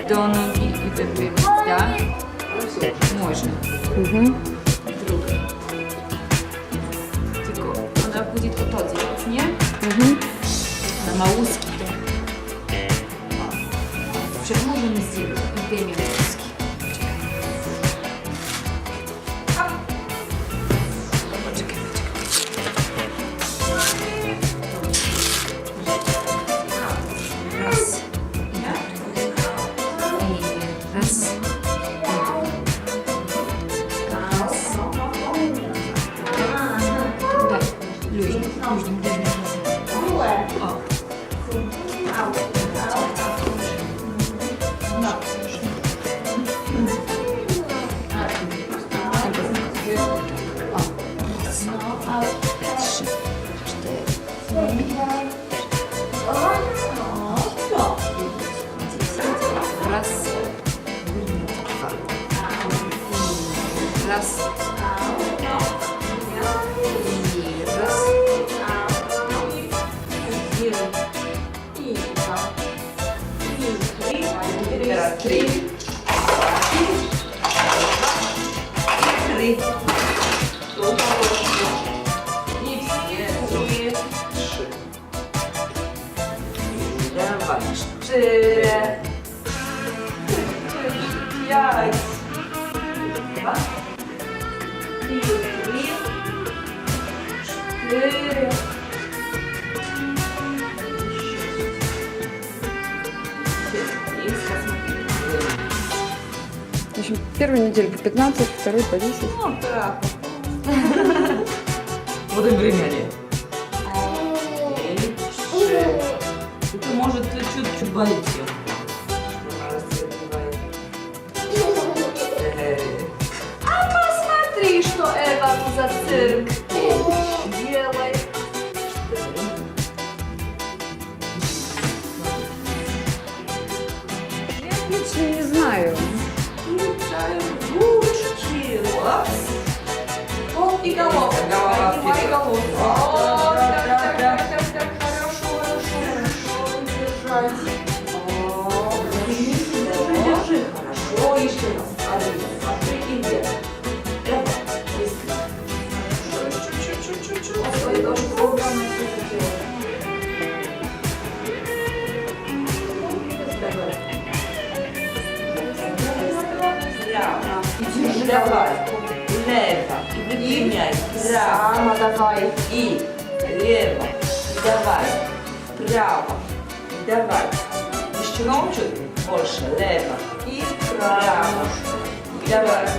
do nogi i wypylić, tak? Można. Drugi. Tylko ona będzie to делать, nie? Na małuski to. Przecież możemy zjeść i dejmy małuski. Poczekaj. Raz. I raz. Tak, luźno. O. Trzy, cztery. Raz. Dwa. Raz. I raz. Teraz trzy. I trzy. Dawaj, cztery. Pięć. Dwa. I trzy. Cztery. В общем, первую неделю по 15, вторую по 10. Ну, так. Вот и времени. Это может чуть-чуть болеть. А посмотри, что Эва за цирк делает. Я лично не знаю. Ручки. И головка. Голова Поднимай вперед. головку. Вот, Так. Хорошо. Держать. Держи. Хорошо. Еще раз. Один, два, три и вверх. Давай. Быстрее. Хорошо. Чуть-чуть. Ой, тоже программа Давай. Лево. И выпрямяй. Право. Сама давай. И лево. Давай. Право. Давай. Еще чуть больше. Лево. И право. Давай.